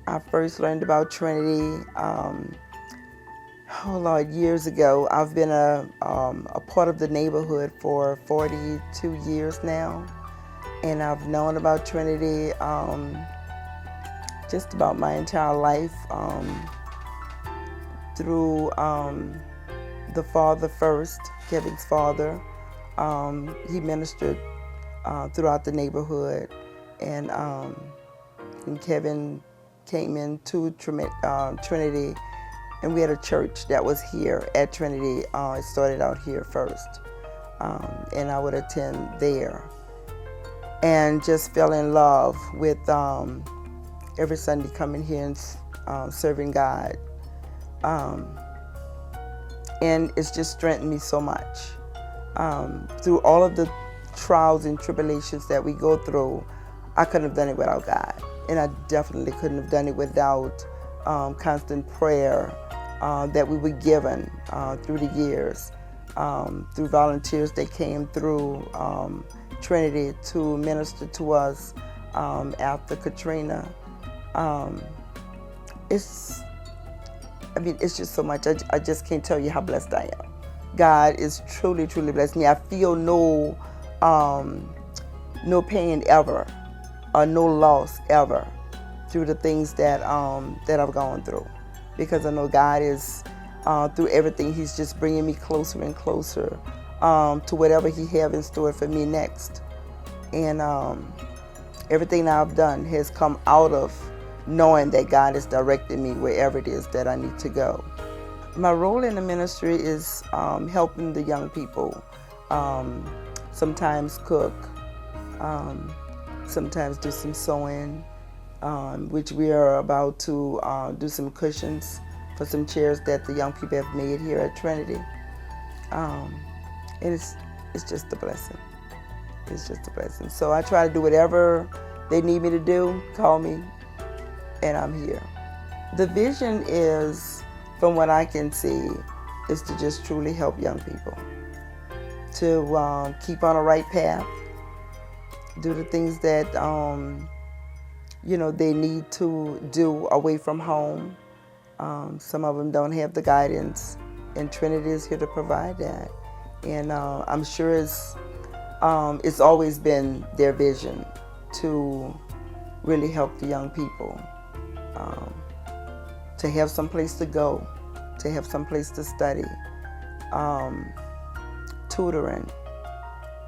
I first learned about Trinity, years ago. I've been a part of the neighborhood for 42 years now, and I've known about Trinity just about my entire life through the father first, Kevin's father. He ministered throughout the neighborhood, and Kevin came into Trinity, and we had a church that was here at Trinity. It started out here first, and I would attend there, and just fell in love with every Sunday coming here and serving God. And it's just strengthened me so much. Through all of the trials and tribulations that we go through, I couldn't have done it without God. And I definitely couldn't have done it without constant prayer that we were given through the years, through volunteers that came through Trinity to minister to us after Katrina. It's just so much. I just can't tell you how blessed I am. God is truly, truly blessed me. I feel no pain ever, or no loss ever through the things that I've gone through, because I know God is through everything. He's just bringing me closer and closer to whatever He has in store for me next. And everything that I've done has come out of knowing that God is directing me wherever it is that I need to go. My role in the ministry is helping the young people, sometimes cook, sometimes do some sewing, which we are about to do some cushions for some chairs that the young people have made here at Trinity. And it's just a blessing. It's just a blessing. So I try to do whatever they need me to do, call me, and I'm here. The vision is, from what I can see, is to just truly help young people to keep on a right path, do the things that they need to do away from home. Some of them don't have the guidance, and Trinity is here to provide that. And I'm sure it's always been their vision to really help the young people. To have some place to go, to have some place to study, tutoring.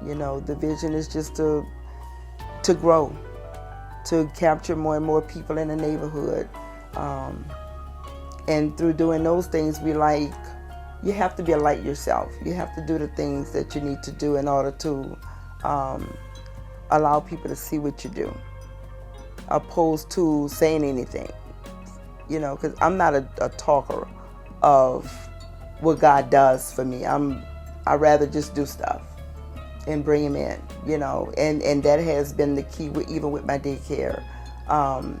The vision is just to grow, to capture more and more people in the neighborhood. And through doing those things, you have to be a light yourself. You have to do the things that you need to do in order to allow people to see what you do, opposed to saying anything. Because I'm not a talker of what God does for me. I'd rather just do stuff and bring Him in, and that has been the key, even with my daycare. I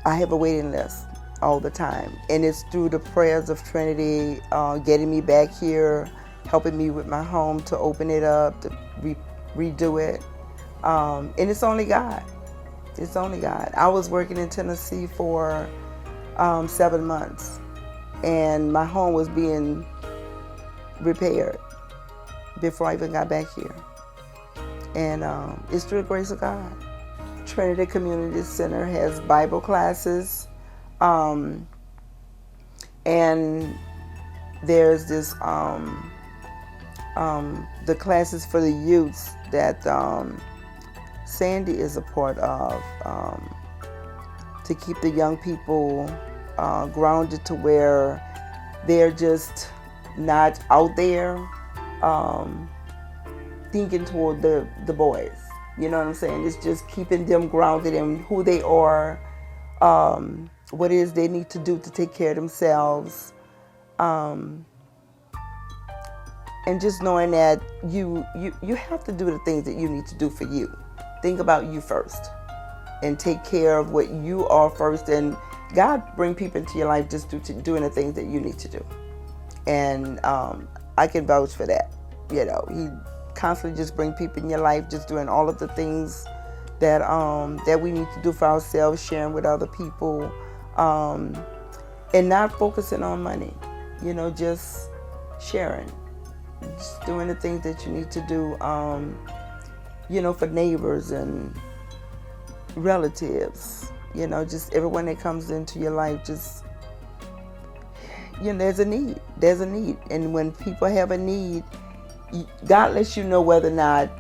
have a waiting list all the time, and it's through the prayers of Trinity, getting me back here, helping me with my home to open it up, to redo it, and it's only God. It's only God. I was working in Tennessee for 7 months, and my home was being repaired before I even got back here. And it's through the grace of God. Trinity Community Center has Bible classes, and there's this the classes for the youths that Sandy is a part of, to keep the young people grounded to where they're just not out there thinking toward the boys. You know what I'm saying? It's just keeping them grounded in who they are, what it is they need to do to take care of themselves, and just knowing that you have to do the things that you need to do for you. Think about you first and take care of what you are first, and God bring people into your life just doing the things that you need to do. And I can vouch for that. He constantly just bring people in your life just doing all of the things that we need to do for ourselves, sharing with other people, and not focusing on money. Just sharing, just doing the things that you need to do, for neighbors and relatives. Just everyone that comes into your life. Just there's a need. And when people have a need, God lets you know whether or not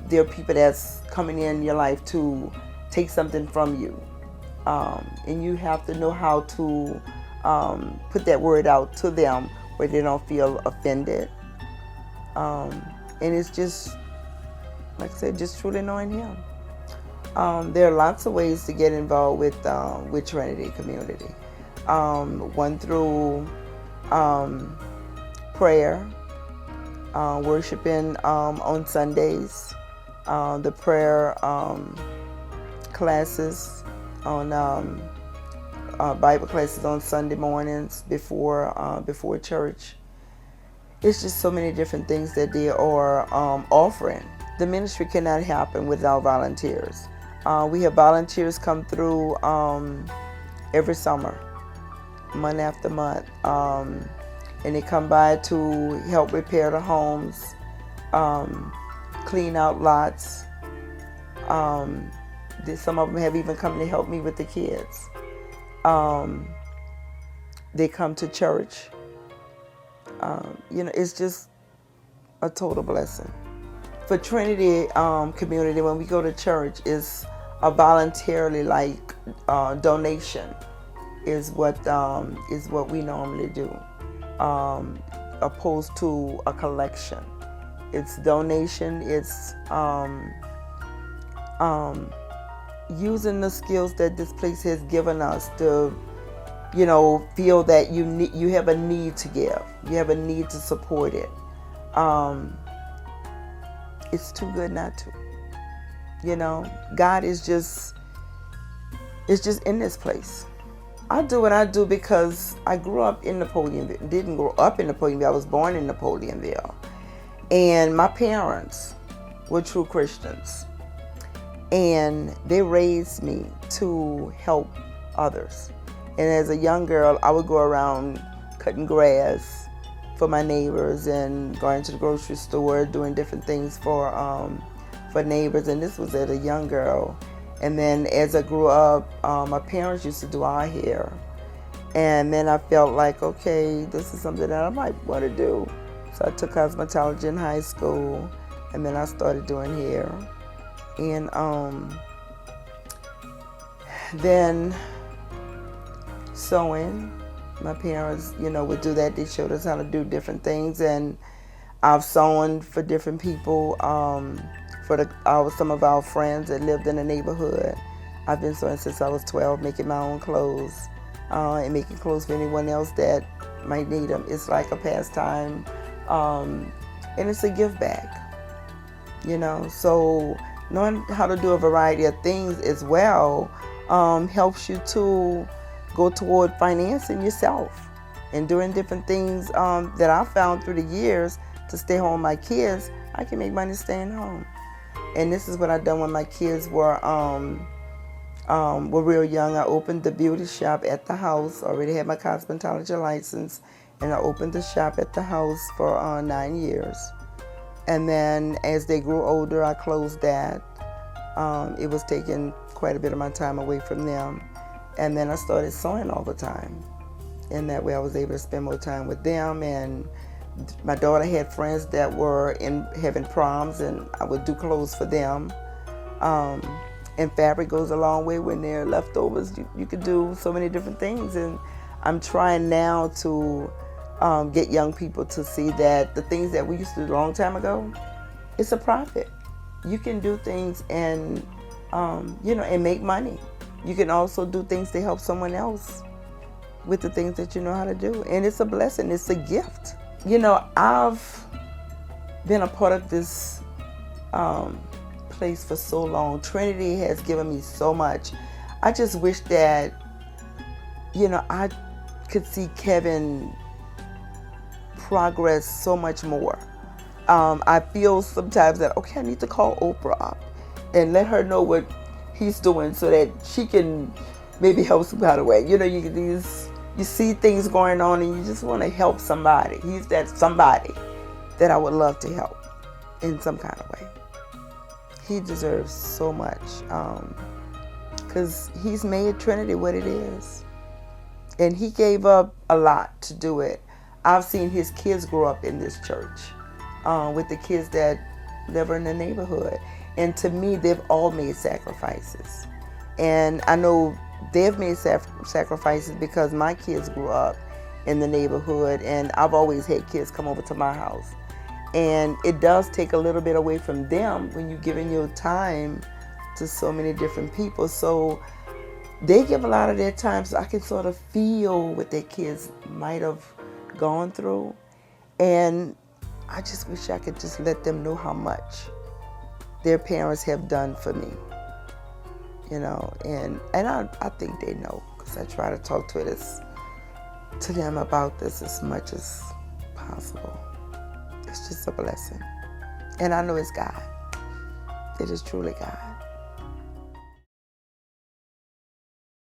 there are people that's coming in your life to take something from you. And you have to know how to put that word out to them where they don't feel offended. And it's just, like I said, just truly knowing Him. There are lots of ways to get involved with Trinity Community. One through prayer, worshiping on Sundays, the prayer classes on Bible classes on Sunday mornings before church. It's just so many different things that they are offering. The ministry cannot happen without volunteers. We have volunteers come through every summer, month after month, and they come by to help repair the homes, clean out lots. Some of them have even come to help me with the kids. They come to church. It's just a total blessing. For Trinity Community, when we go to church, it's a voluntarily donation is what we normally do, opposed to a collection. It's donation. It's using the skills that this place has given us to, feel that you have a need to give. You have a need to support it. It's too good not to. God is just in this place. I do what I do because I grew up in Napoleonville. Didn't grow up in Napoleonville. I was born in Napoleonville. And my parents were true Christians. And they raised me to help others. And as a young girl, I would go around cutting grass for my neighbors and going to the grocery store, doing different things for neighbors. And this was as a young girl. And then as I grew up, my parents used to do our hair. And then I felt like, okay, this is something that I might want to do. So I took cosmetology in high school, and then I started doing hair. And then sewing. My parents, would do that. They showed us how to do different things, and I've sewn for different people. For some of our friends that lived in the neighborhood. I've been sewing since I was 12, making my own clothes and making clothes for anyone else that might need them. It's like a pastime, and it's a give back. So knowing how to do a variety of things as well helps you to go toward financing yourself and doing different things that I found through the years to stay home with my kids. I can make money staying home. And this is what I've done when my kids were real young. I opened the beauty shop at the house. Already had my cosmetology license, and I opened the shop at the house for 9 years. And then as they grew older, I closed that. It was taking quite a bit of my time away from them. And then I started sewing all the time. And that way I was able to spend more time with them. And my daughter had friends that were having proms, and I would do clothes for them. And fabric goes a long way when there are leftovers. You could do so many different things. And I'm trying now to get young people to see that the things that we used to do a long time ago, it's a profit. You can do things and and make money. You can also do things to help someone else with the things that you know how to do. And it's a blessing. It's a gift. I've been a part of this place for so long. Trinity has given me so much. I just wish that, I could see Kevin progress so much more. I feel sometimes that, okay, I need to call Oprah up and let her know what he's doing so that she can maybe help some kind of way. You know, you see things going on and you just want to help somebody. He's that somebody that I would love to help in some kind of way. He deserves so much because he's made Trinity what it is. And he gave up a lot to do it. I've seen his kids grow up in this church with the kids that live in the neighborhood. And to me, they've all made sacrifices. And I know they've made sacrifices because my kids grew up in the neighborhood, and I've always had kids come over to my house. And it does take a little bit away from them when you're giving your time to so many different people. So they give a lot of their time, so I can sort of feel what their kids might have gone through. And I just wish I could just let them know how much their parents have done for me. You know, and I think they know, because I try to talk to them about this as much as possible. It's just a blessing. And I know it's God. It is truly God.